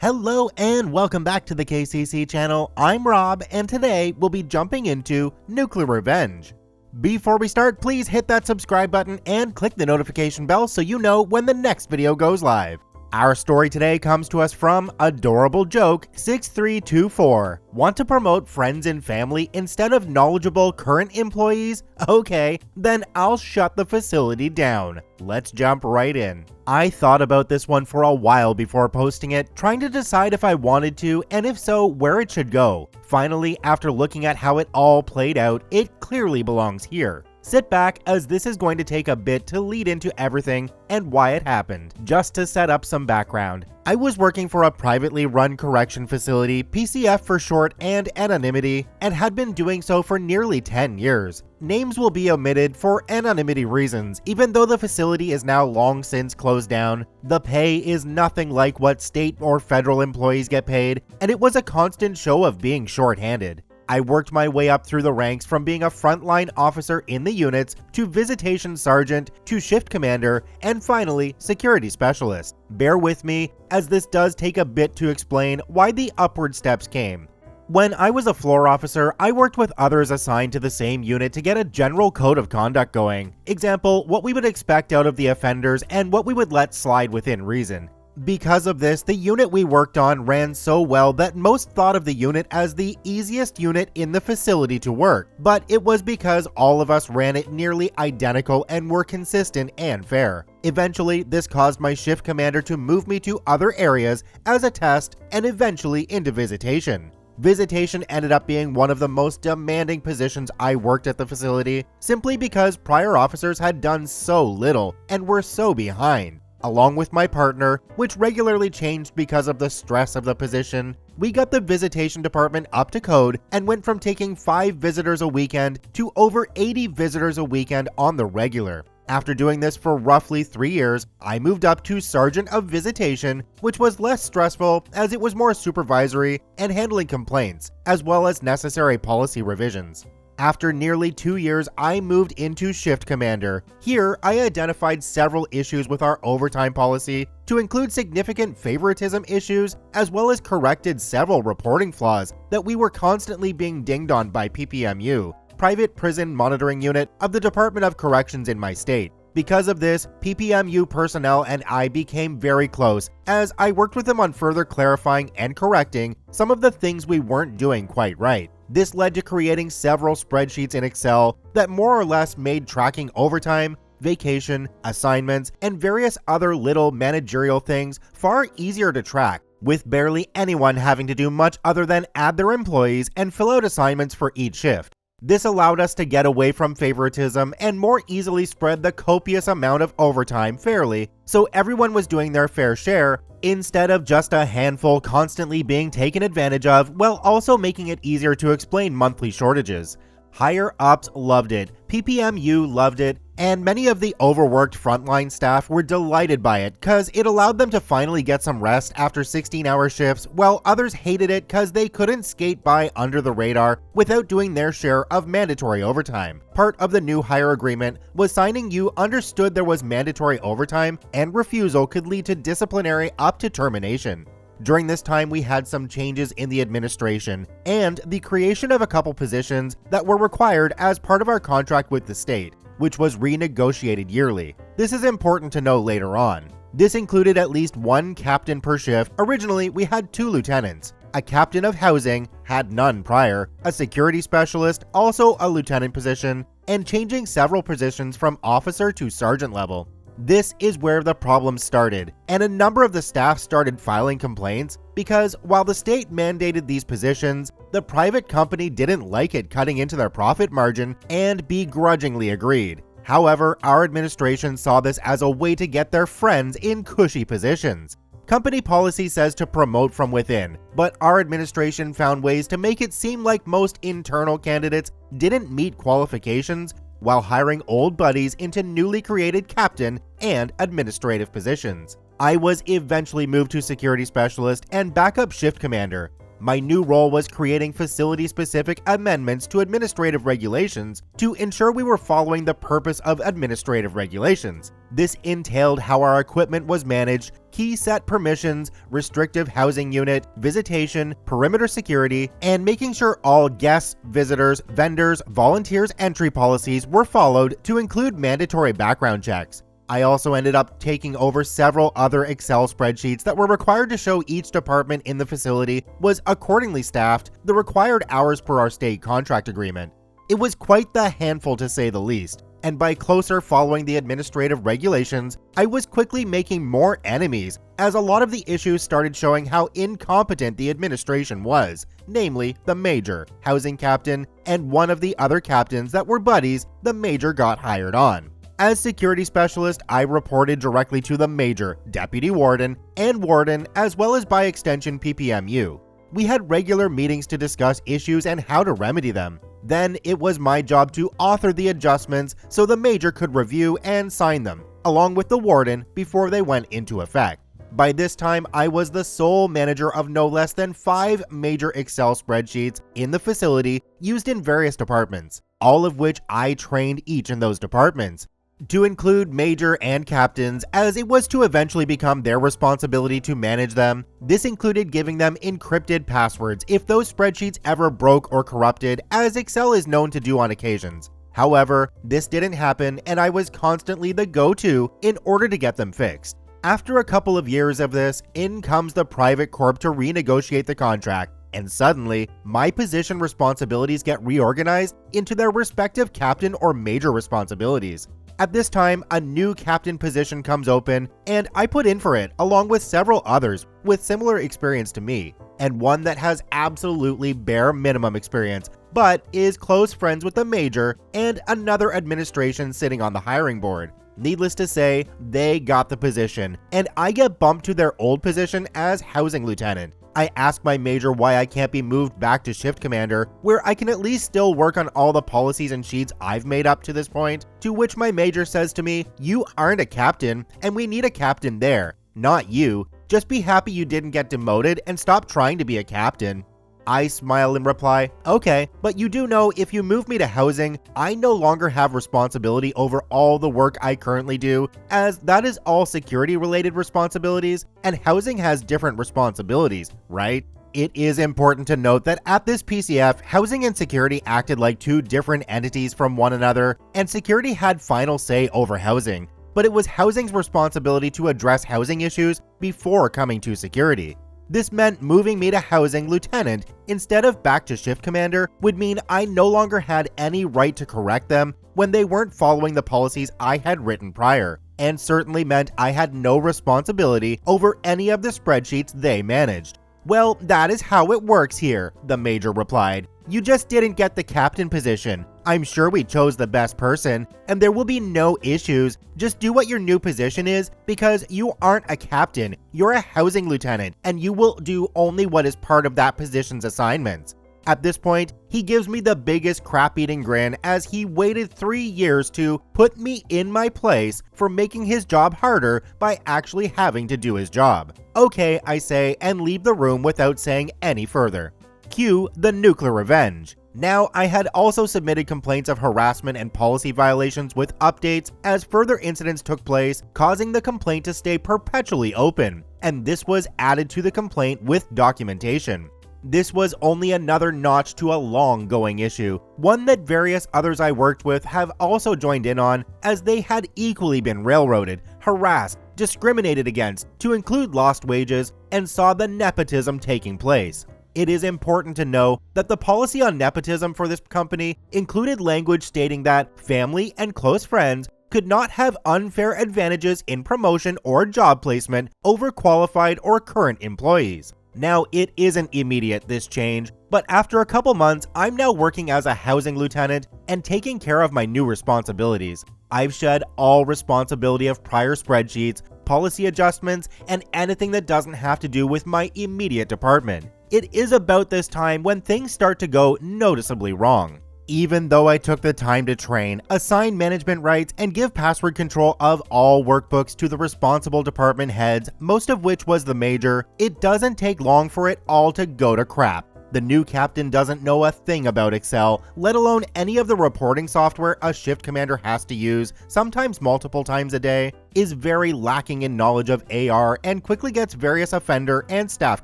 Hello and welcome back to the KCC channel. I'm Rob and today we'll be jumping into NuclearRevenge. Before we start, please hit that subscribe button and click the notification bell so you know when the next video goes live. Our story today comes to us from Adorable Joke 6324. Want to promote friends and family instead of knowledgeable current employees? Okay, then I'll shut the facility down. Let's jump right in. I thought about this one for a while before posting it, trying to decide if I wanted to, and if so, where it should go. Finally, after looking at how it all played out, it clearly belongs here. Sit back, as this is going to take a bit to lead into everything and why it happened. Just to set up some background, I was working for a privately run correction facility, PCF for short and anonymity, and had been doing so for nearly 10 years. Names will be omitted for anonymity reasons, even though the facility is now long since closed down. The pay is nothing like what state or federal employees get paid, and it was a constant show of being short-handed. I worked my way up through the ranks from being a frontline officer in the units to visitation sergeant to shift commander and finally security specialist. Bear with me, as this does take a bit to explain why the upward steps came. When I was a floor officer, I worked with others assigned to the same unit to get a general code of conduct going. Example, what we would expect out of the offenders and what we would let slide within reason. Because of this, the unit we worked on ran so well that most thought of the unit as the easiest unit in the facility to work, but it was because all of us ran it nearly identical and were consistent and fair. Eventually, this caused my shift commander to move me to other areas as a test and eventually into visitation. Visitation ended up being one of the most demanding positions I worked at the facility, simply because prior officers had done so little and were so behind. Along with my partner, which regularly changed because of the stress of the position, we got the visitation department up to code and went from taking 5 visitors a weekend to over 80 visitors a weekend on the regular. After doing this for roughly 3 years, I moved up to Sergeant of Visitation, which was less stressful as it was more supervisory and handling complaints, as well as necessary policy revisions. After nearly 2 years, I moved into Shift Commander. Here, I identified several issues with our overtime policy, to include significant favoritism issues, as well as corrected several reporting flaws that we were constantly being dinged on by PPMU, Private Prison Monitoring Unit of the Department of Corrections in my state. Because of this, PPMU personnel and I became very close, as I worked with them on further clarifying and correcting some of the things we weren't doing quite right. This led to creating several spreadsheets in Excel that more or less made tracking overtime, vacation, assignments, and various other little managerial things far easier to track, with barely anyone having to do much other than add their employees and fill out assignments for each shift. This allowed us to get away from favoritism and more easily spread the copious amount of overtime fairly, so everyone was doing their fair share, instead of just a handful constantly being taken advantage of, while also making it easier to explain monthly shortages. Higher ups loved it, PPMU loved it, and many of the overworked frontline staff were delighted by it cause it allowed them to finally get some rest after 16-hour shifts, while others hated it cause they couldn't skate by under the radar without doing their share of mandatory overtime. Part of the new hire agreement was signing you understood there was mandatory overtime and refusal could lead to disciplinary up to termination. During this time, we had some changes in the administration and the creation of a couple positions that were required as part of our contract with the state, which was renegotiated yearly. This is important to know later on. This included at least 1 captain per shift. Originally, we had 2 lieutenants. A captain of housing, had none prior, a security specialist, also a lieutenant position, and changing several positions from officer to sergeant level. This is where the problem started, and a number of the staff started filing complaints because while the state mandated these positions, the private company didn't like it cutting into their profit margin and begrudgingly agreed. However, our administration saw this as a way to get their friends in cushy positions. Company policy says to promote from within, but our administration found ways to make it seem like most internal candidates didn't meet qualifications while hiring old buddies into newly created captain and administrative positions. I was eventually moved to security specialist and backup shift commander. My new role was creating facility-specific amendments to administrative regulations to ensure we were following the purpose of administrative regulations. This entailed how our equipment was managed, key set permissions, restrictive housing unit, visitation, perimeter security, and making sure all guests, visitors, vendors, volunteers' entry policies were followed to include mandatory background checks. I also ended up taking over several other Excel spreadsheets that were required to show each department in the facility was accordingly staffed the required hours per our state contract agreement. It was quite the handful to say the least, and by closer following the administrative regulations, I was quickly making more enemies as a lot of the issues started showing how incompetent the administration was, namely the major, housing captain, and one of the other captains that were buddies the major got hired on. As security specialist, I reported directly to the major, deputy warden, and warden, as well as by extension PPMU. We had regular meetings to discuss issues and how to remedy them. Then it was my job to author the adjustments so the major could review and sign them, along with the warden, before they went into effect. By this time, I was the sole manager of no less than 5 major Excel spreadsheets in the facility used in various departments, all of which I trained each in those departments, to include major and captains, as it was to eventually become their responsibility to manage them. This included giving them encrypted passwords if those spreadsheets ever broke or corrupted, as Excel is known to do on occasions. However, this didn't happen, and I was constantly the go-to in order to get them fixed. After a couple of years of this, in comes the private corp to renegotiate the contract, and suddenly, my position responsibilities get reorganized into their respective captain or major responsibilities. At this time, a new captain position comes open, and I put in for it along with several others with similar experience to me, and one that has absolutely bare minimum experience, but is close friends with the major and another administration sitting on the hiring board. Needless to say, they got the position, and I get bumped to their old position as housing lieutenant. I ask my major why I can't be moved back to shift commander, where I can at least still work on all the policies and sheets I've made up to this point, to which my major says to me, "You aren't a captain, and we need a captain there, not you. Just be happy you didn't get demoted and stop trying to be a captain." I smile and reply, "Okay, but you do know if you move me to housing, I no longer have responsibility over all the work I currently do, as that is all security-related responsibilities, and housing has different responsibilities, right?" It is important to note that at this PCF, housing and security acted like two different entities from one another, and security had final say over housing, but it was housing's responsibility to address housing issues before coming to security. This meant moving me to housing lieutenant instead of back to shift commander would mean I no longer had any right to correct them when they weren't following the policies I had written prior, and certainly meant I had no responsibility over any of the spreadsheets they managed. "Well, that is how it works here," the major replied. "You just didn't get the captain position. I'm sure we chose the best person, and there will be no issues. Just do what your new position is, because you aren't a captain, you're a housing lieutenant, and you will do only what is part of that position's assignments." At this point, he gives me the biggest crap-eating grin, as he waited 3 years to put me in my place for making his job harder by actually having to do his job. "Okay," I say, and leave the room without saying any further. Cue the NuclearRevenge. Now, I had also submitted complaints of harassment and policy violations with updates as further incidents took place, causing the complaint to stay perpetually open, and this was added to the complaint with documentation. This was only another notch to a long-going issue, one that various others I worked with have also joined in on, as they had equally been railroaded, harassed, discriminated against, to include lost wages, and saw the nepotism taking place. It is important to know that the policy on nepotism for this company included language stating that family and close friends could not have unfair advantages in promotion or job placement over qualified or current employees. Now, it isn't immediate, this change, but after a couple months, I'm now working as a housing lieutenant and taking care of my new responsibilities. I've shed all responsibility of prior spreadsheets, policy adjustments, and anything that doesn't have to do with my immediate department. It is about this time when things start to go noticeably wrong. Even though I took the time to train, assign management rights, and give password control of all workbooks to the responsible department heads, most of which was the major, it doesn't take long for it all to go to crap. The new captain doesn't know a thing about Excel, let alone any of the reporting software a shift commander has to use, sometimes multiple times a day, is very lacking in knowledge of AR, and quickly gets various offender and staff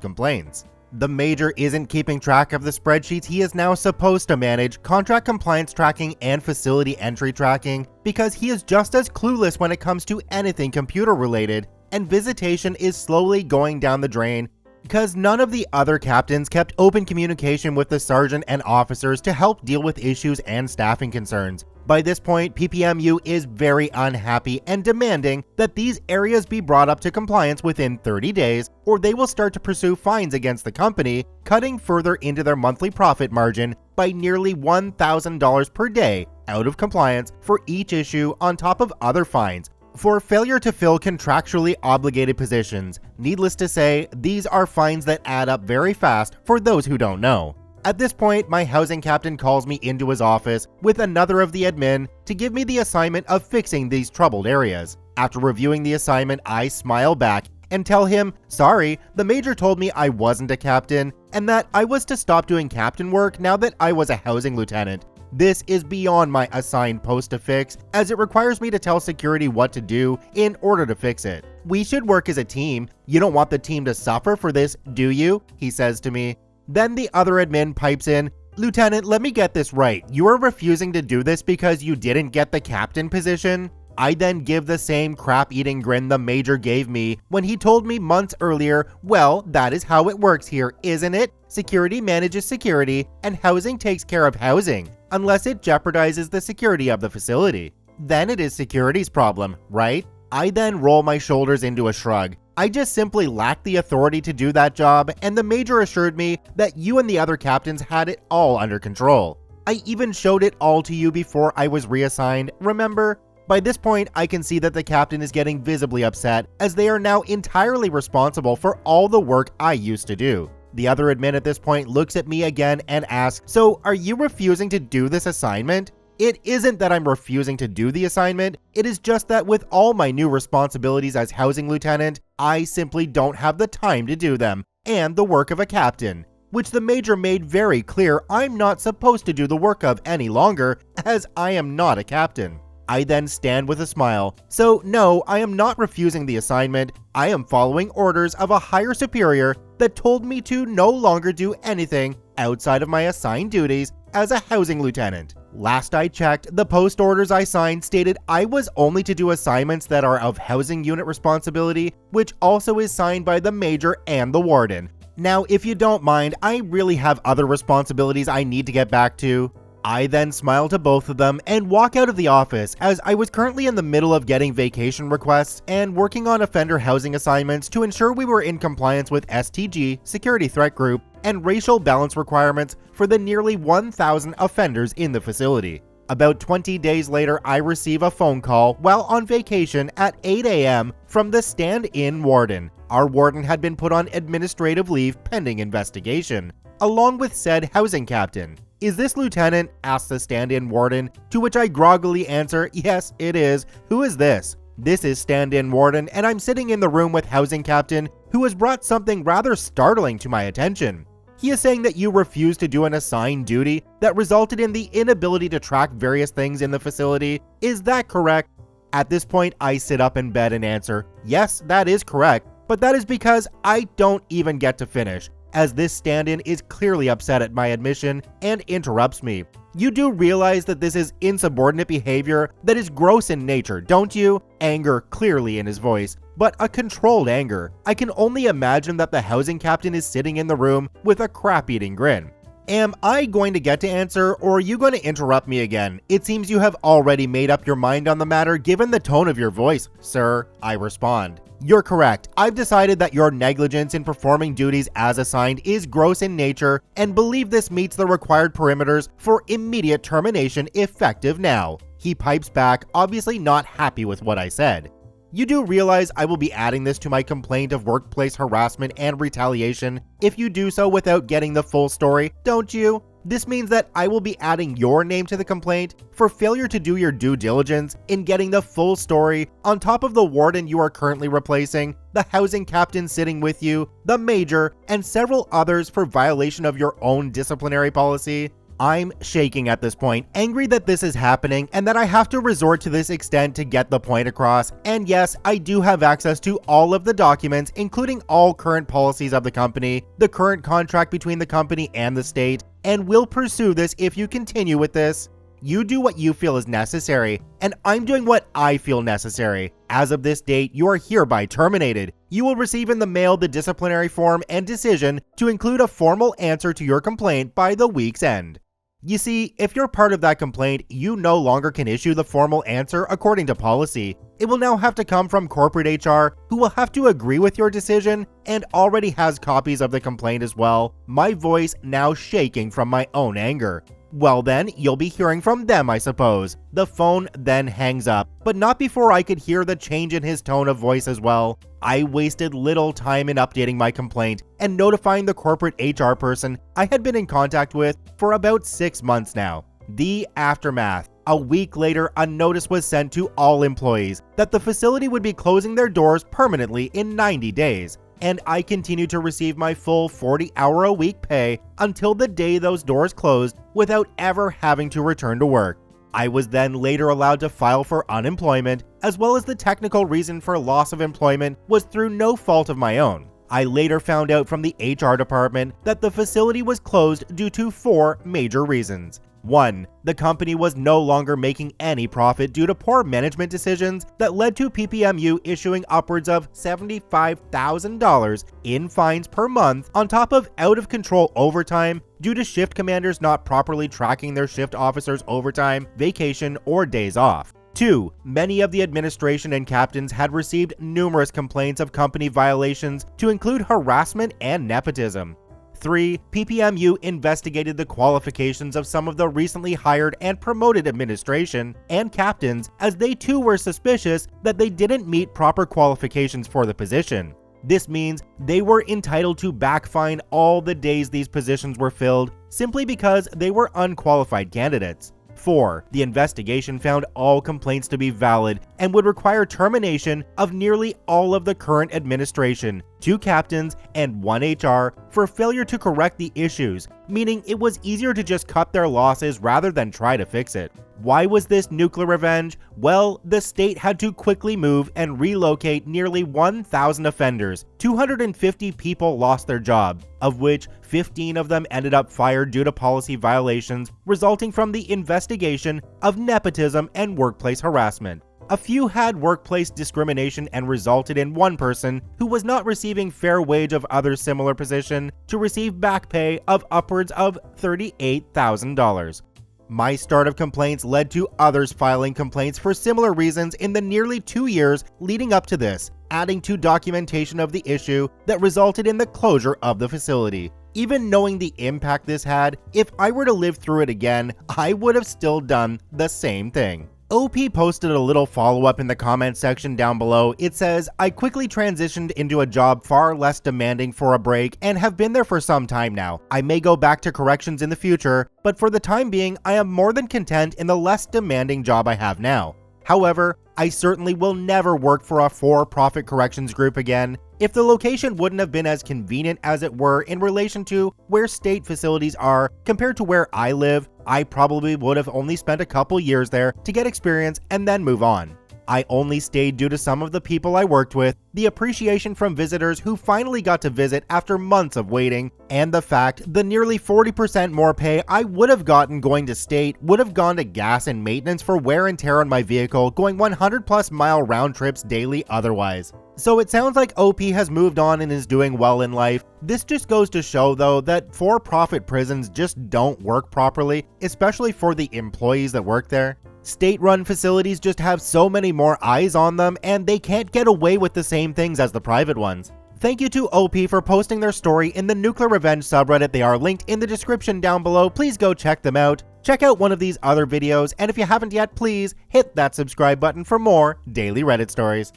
complaints. The major isn't keeping track of the spreadsheets he is now supposed to manage, contract compliance tracking, and facility entry tracking, because he is just as clueless when it comes to anything computer related, and visitation is slowly going down the drain because none of the other captains kept open communication with the sergeant and officers to help deal with issues and staffing concerns. By this point, PPMU is very unhappy and demanding that these areas be brought up to compliance within 30 days, or they will start to pursue fines against the company, cutting further into their monthly profit margin by nearly $1,000 per day out of compliance for each issue, on top of other fines for failure to fill contractually obligated positions. Needless to say, these are fines that add up very fast for those who don't know. At this point, my housing captain calls me into his office with another of the admin to give me the assignment of fixing these troubled areas. After reviewing the assignment, I smile back and tell him, sorry, the major told me I wasn't a captain and that I was to stop doing captain work now that I was a housing lieutenant. This is beyond my assigned post to fix, as it requires me to tell security what to do in order to fix it. We should work as a team. You don't want the team to suffer for this, do you? He says to me. Then the other admin pipes in, Lieutenant, let me get this right. You are refusing to do this because you didn't get the captain position? I then give the same crap-eating grin the major gave me when he told me months earlier, well, that is how it works here, isn't it? Security manages security, and housing takes care of housing, unless it jeopardizes the security of the facility. Then it is security's problem, right? I then roll my shoulders into a shrug. I just simply lacked the authority to do that job, and the major assured me that you and the other captains had it all under control. I even showed it all to you before I was reassigned, remember? By this point, I can see that the captain is getting visibly upset, as they are now entirely responsible for all the work I used to do. The other admin at this point looks at me again and asks, so are you refusing to do this assignment? It isn't that I'm refusing to do the assignment, it is just that with all my new responsibilities as housing lieutenant, I simply don't have the time to do them, and the work of a captain, which the major made very clear I'm not supposed to do the work of any longer, as I am not a captain. I then stand with a smile. So no, I am not refusing the assignment. I am following orders of a higher superior that told me to no longer do anything outside of my assigned duties as a housing lieutenant. Last I checked, the post orders I signed stated I was only to do assignments that are of housing unit responsibility, which also is signed by the major and the warden. Now, if you don't mind, I really have other responsibilities I need to get back to. I then smile to both of them and walk out of the office, as I was currently in the middle of getting vacation requests and working on offender housing assignments to ensure we were in compliance with STG, Security Threat Group, and racial balance requirements for the nearly 1,000 offenders in the facility. About 20 days later, I receive a phone call while on vacation at 8 a.m. from the stand-in warden. Our warden had been put on administrative leave pending investigation, along with said housing captain. Is this lieutenant? Asks the stand-in warden, to which I groggily answer, yes, it is. Who is this? This is stand-in warden, and I'm sitting in the room with housing captain, who has brought something rather startling to my attention. He is saying that you refused to do an assigned duty that resulted in the inability to track various things in the facility. Is that correct? At this point, I sit up in bed and answer, yes, that is correct, but that is because I don't even get to finish, as this stand-in is clearly upset at my admission and interrupts me. You do realize that this is insubordinate behavior that is gross in nature, don't you? Anger clearly in his voice, but a controlled anger. I can only imagine that the housing captain is sitting in the room with a crap-eating grin. Am I going to get to answer, or are you going to interrupt me again? It seems you have already made up your mind on the matter given the tone of your voice, sir, I respond. You're correct. I've decided that your negligence in performing duties as assigned is gross in nature and believe this meets the required parameters for immediate termination effective now. He pipes back, obviously not happy with what I said. You do realize I will be adding this to my complaint of workplace harassment and retaliation if you do so without getting the full story, don't you? This means that I will be adding your name to the complaint for failure to do your due diligence in getting the full story on top of the warden you are currently replacing, the housing captain sitting with you, the major, and several others for violation of your own disciplinary policy. I'm shaking at this point, angry that this is happening and that I have to resort to this extent to get the point across. And yes, I do have access to all of the documents, including all current policies of the company, the current contract between the company and the state, and will pursue this if you continue with this. You do what you feel is necessary, and I'm doing what I feel necessary. As of this date, you are hereby terminated. You will receive in the mail the disciplinary form and decision to include a formal answer to your complaint by the week's end. You see, if you're part of that complaint, you no longer can issue the formal answer according to policy. It will now have to come from corporate HR, who will have to agree with your decision and already has copies of the complaint as well, my voice now shaking from my own anger. Well then, you'll be hearing from them, I suppose. The phone then hangs up, but not before I could hear the change in his tone of voice as well. I wasted little time in updating my complaint and notifying the corporate HR person I had been in contact with for about 6 months now. The aftermath. A week later, a notice was sent to all employees that the facility would be closing their doors permanently in 90 days. And I continued to receive my full 40-hour-a-week pay until the day those doors closed without ever having to return to work. I was then later allowed to file for unemployment, as well as the technical reason for loss of employment was through no fault of my own. I later found out from the HR department that the facility was closed due to 4 major reasons. 1. The company was no longer making any profit due to poor management decisions that led to PPMU issuing upwards of $75,000 in fines per month on top of out-of-control overtime due to shift commanders not properly tracking their shift officers' overtime, vacation, or days off. 2. Many of the administration and captains had received numerous complaints of company violations to include harassment and nepotism. 3. PPMU investigated the qualifications of some of the recently hired and promoted administration and captains, as they too were suspicious that they didn't meet proper qualifications for the position. This means they were entitled to backfine all the days these positions were filled simply because they were unqualified candidates. 4. The investigation found all complaints to be valid and would require termination of nearly all of the current administration, 2 captains, and 1 HR for failure to correct the issues, meaning it was easier to just cut their losses rather than try to fix it. Why was this nuclear revenge? Well, the state had to quickly move and relocate nearly 1,000 offenders. 250 people lost their job, of which 15 of them ended up fired due to policy violations resulting from the investigation of nepotism and workplace harassment. A few had workplace discrimination and resulted in one person who was not receiving fair wage of other similar position to receive back pay of upwards of $38,000. My start of complaints led to others filing complaints for similar reasons in the nearly 2 years leading up to this, adding to documentation of the issue that resulted in the closure of the facility. Even knowing the impact this had, if I were to live through it again, I would have still done the same thing. OP posted a little follow-up in the comment section down below. It says, I quickly transitioned into a job far less demanding for a break and have been there for some time now. I may go back to corrections in the future, but for the time being, I am more than content in the less demanding job I have now. However, I certainly will never work for a for-profit corrections group again. If the location wouldn't have been as convenient as it were in relation to where state facilities are compared to where I live, I probably would have only spent a couple years there to get experience and then move on. I only stayed due to some of the people I worked with, the appreciation from visitors who finally got to visit after months of waiting, and the fact the nearly 40% more pay I would have gotten going to state would have gone to gas and maintenance for wear and tear on my vehicle going 100+ mile round trips daily otherwise. So it sounds like OP has moved on and is doing well in life. This just goes to show though that for-profit prisons just don't work properly, especially for the employees that work there. State-run facilities just have so many more eyes on them and they can't get away with the same things as the private ones. Thank you to OP for posting their story in the NuclearRevenge subreddit. They are linked in the description down below. Please go check them out. Check out one of these other videos, and if you haven't yet, please hit that subscribe button for more daily Reddit stories.